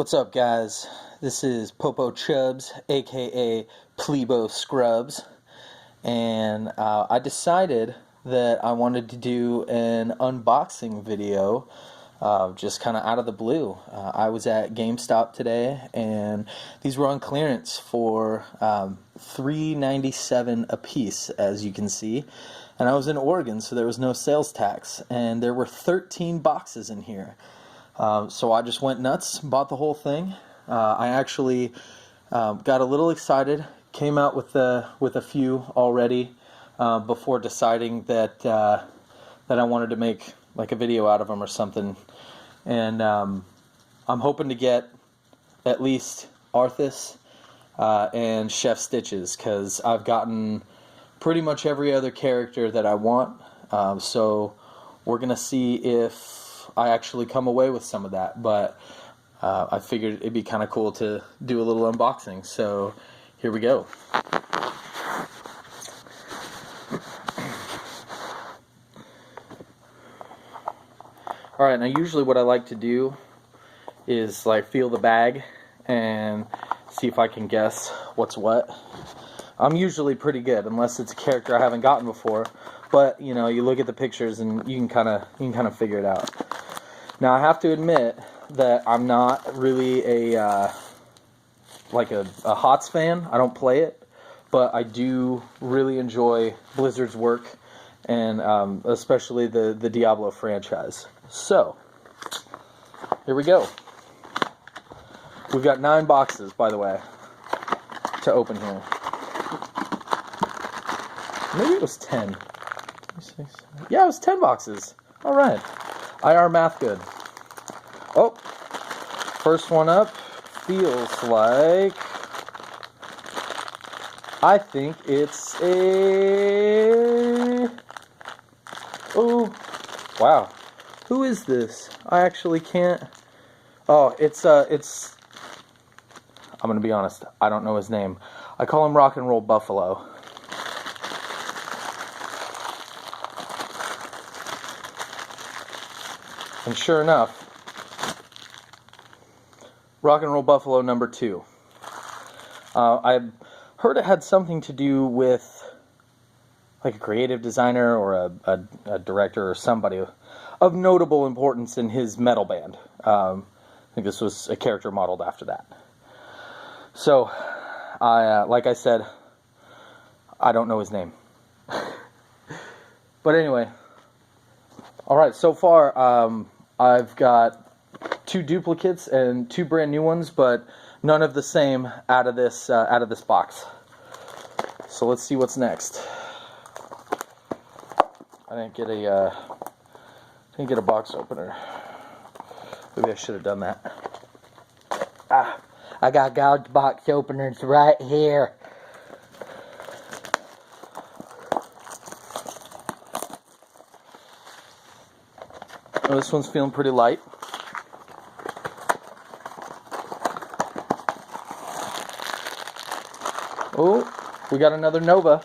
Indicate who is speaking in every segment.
Speaker 1: What's up, guys? This is Popo Chubbs, aka Plebo Scrubs, and I decided that I wanted to do an unboxing video just kind of out of the blue. I was at GameStop today, and these were on clearance for $3.97 a piece, as you can see. And I was in Oregon, so there was no sales tax, and there were 13 boxes in here. So I just went nuts, bought the whole thing. I actually got a little excited, came out with a few already before deciding that I wanted to make like a video out of them or something. And I'm hoping to get at least Arthas and Chef Stitches, because I've gotten pretty much every other character that I want. So we're gonna see if I actually come away with some of that, but I figured it'd be kind of cool to do a little unboxing, so here we go. Alright, now usually what I like to do is like feel the bag and see if I can guess what's what. I'm usually pretty good, unless it's a character I haven't gotten before, but you know, you look at the pictures and you can kind of figure it out. Now I have to admit that I'm not really a HotS fan. I don't play it, but I do really enjoy Blizzard's work, and especially the Diablo franchise. So here we go. We've got 9 boxes, by the way, to open here. Maybe it was 10. Yeah, it was 10 boxes. All right. IR math good. Oh, first one up feels like, I think it's a, oh, wow. Who is this? I actually can't, oh, it's, I'm going to be honest, I don't know his name. I call him Rock and Roll Buffalo. And sure enough, Rock and Roll Buffalo number 2. I heard it had something to do with like a creative designer or a director or somebody of notable importance in his metal band. I think this was a character modeled after that. So, like I said, I don't know his name. But anyway, alright, so far I've got 2 duplicates and 2 brand new ones, but none of the same out of this box. So let's see what's next. I didn't get a box opener. Maybe I should have done that. I got gouged box openers right here. Oh, this one's feeling pretty light. Oh, we got another Nova.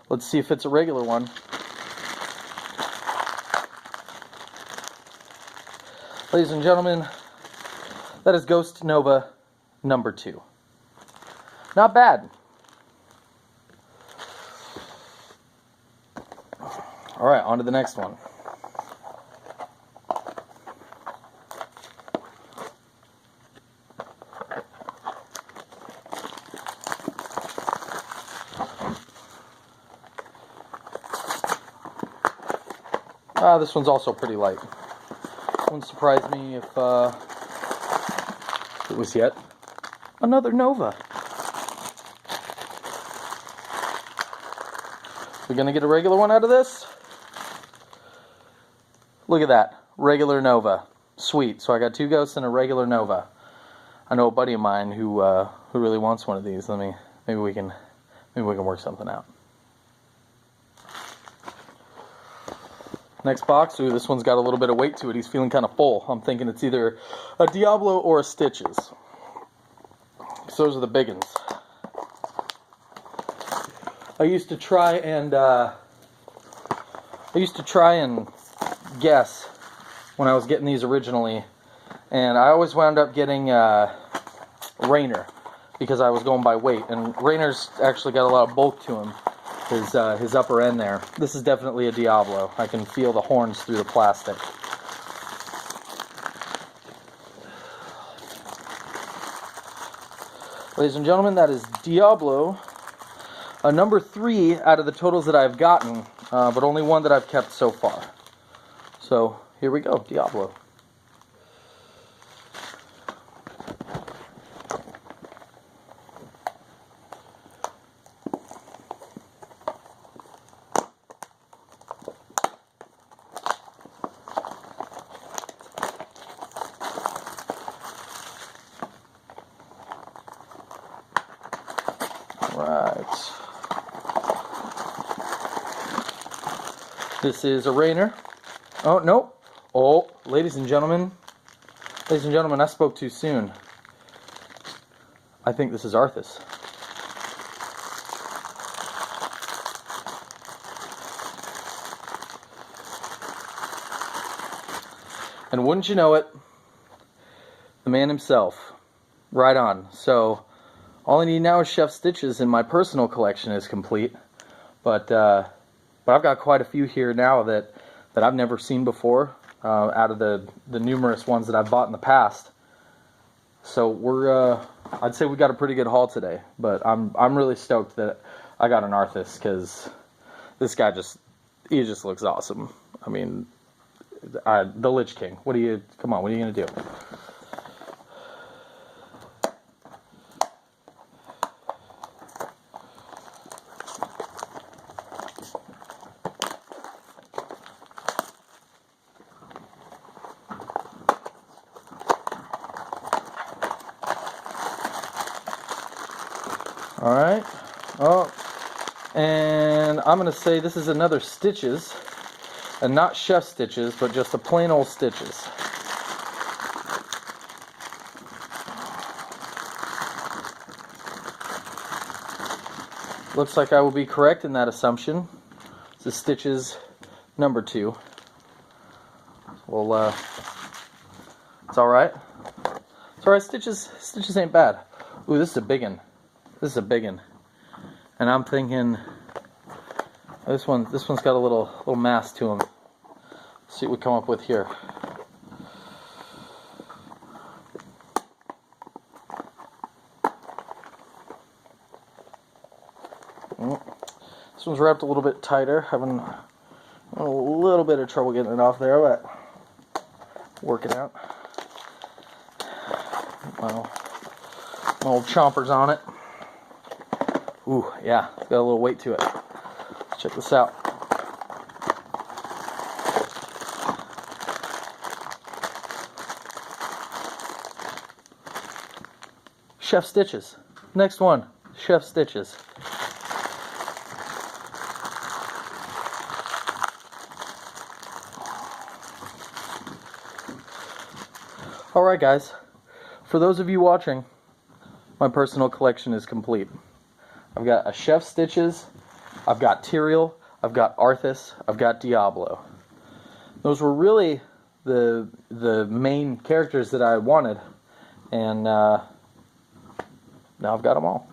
Speaker 1: Let's see if it's a regular one. Ladies and gentlemen, that is Ghost Nova number 2. Not bad. Alright, on to the next one. This one's also pretty light. Wouldn't surprise me if it was yet another Nova. We're gonna get a regular one out of this? Look at that, regular Nova. Sweet. So I got 2 ghosts and a regular Nova. I know a buddy of mine who really wants one of these. Maybe we can work something out. Next box. Ooh, this one's got a little bit of weight to it. He's feeling kind of full. I'm thinking it's either a Diablo or a Stitches. So those are the big ones. I used to try and guess when I was getting these originally, And I always wound up getting Rainer because I was going by weight. And Rainer's actually got a lot of bulk to him, his upper end there. This is definitely a Diablo. I can feel the horns through the plastic. Ladies and gentlemen, that is Diablo. Number 3 out of the totals that I've gotten, but only one that I've kept so far. So, here we go, Diablo. Right. This is a Rainer. Oh, no. Oh, ladies and gentlemen, I spoke too soon. I think this is Arthas. And wouldn't you know it, the man himself. Right on. So, all I need now is Chef Stitches, and my personal collection is complete. But I've got quite a few here now that I've never seen before, out of the numerous ones that I've bought in the past. So I'd say we got a pretty good haul today. But I'm really stoked that I got an Arthas, because this guy just looks awesome. I mean, the Lich King. Come on, what are you gonna do? Alright, oh, and I'm going to say this is another Stitches, and not Chef Stitches, but just a plain old Stitches. Looks like I will be correct in that assumption. This is Stitches number 2. Well, it's alright. It's alright, Stitches ain't bad. Ooh, this is a big one. This is a big one, and I'm thinking this one's got a little mass to him. Let's see what we come up with here. This one's wrapped a little bit tighter. Having a little bit of trouble getting it off there, but work it out. Well, my old chompers on it. Ooh, yeah, it's got a little weight to it. Let's check this out. Chef Stitches. Next one, Chef Stitches. Alright guys, for those of you watching, my personal collection is complete. I've got a Chef Stitches, I've got Tyrael, I've got Arthas, I've got Diablo. Those were really the main characters that I wanted, and now I've got them all.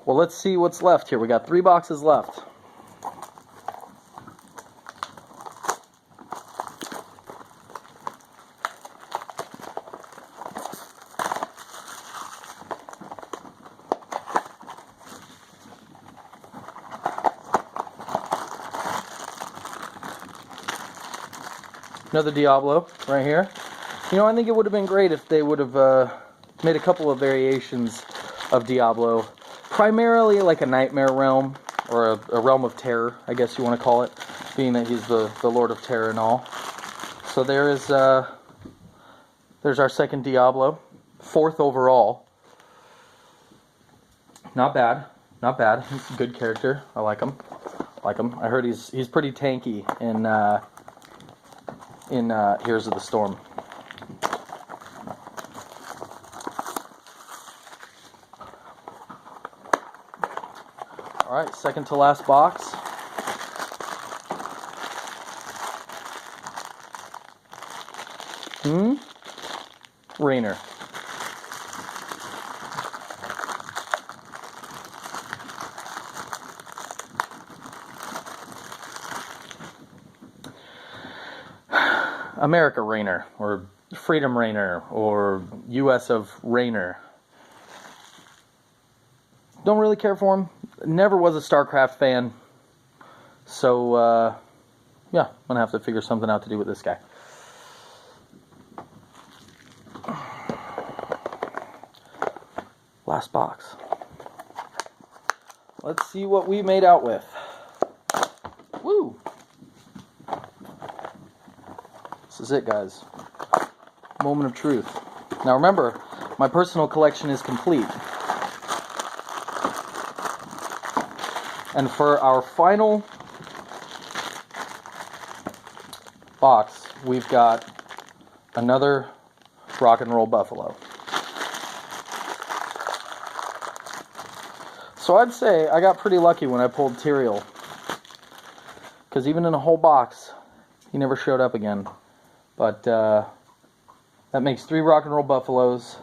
Speaker 1: Well, let's see what's left here. We got 3 boxes left. Another Diablo right here. You know, I think it would have been great if they would have made a couple of variations of Diablo. Primarily like a Nightmare Realm, or a Realm of Terror, I guess you want to call it, being that he's the Lord of Terror and all. So there's our second Diablo, 4th overall. Not bad, not bad. Good character. I like him. I heard he's pretty tanky in Heroes of the Storm. Alright, second to last box. Rainer. America Rainer, or Freedom Rainer, or US of Rainer. Don't really care for him. Never was a StarCraft fan. So, yeah, I'm going to have to figure something out to do with this guy. Last box. Let's see what we made out with. Woo! This is it, guys. Moment of truth. Now remember, my personal collection is complete. And for our final box, we've got another Rock and Roll Buffalo. So I'd say I got pretty lucky when I pulled Tyrael, because even in a whole box, he never showed up again. But that makes 3 Rock and Roll Buffaloes,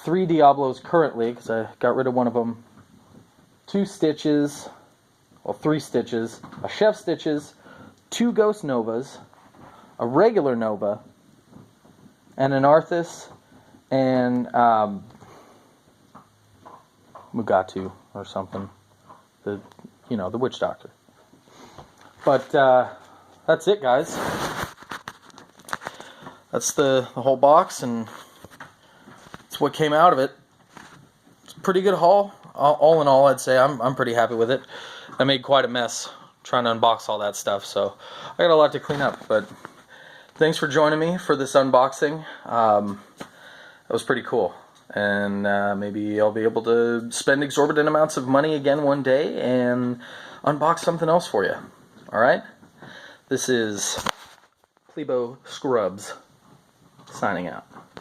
Speaker 1: 3 Diablos currently, because I got rid of one of them, 2 Stitches, well, 3 Stitches, a Chef Stitches, 2 Ghost Novas, a regular Nova, and an Arthas, and Mugatu or something, the Witch Doctor. But that's it, guys. That's the whole box, and it's what came out of it. It's a pretty good haul. All in all, I'd say I'm pretty happy with it. I made quite a mess trying to unbox all that stuff, so I got a lot to clean up. But thanks for joining me for this unboxing. It was pretty cool. And maybe I'll be able to spend exorbitant amounts of money again one day and unbox something else for you. Alright? This is Plebo Scrubs signing out.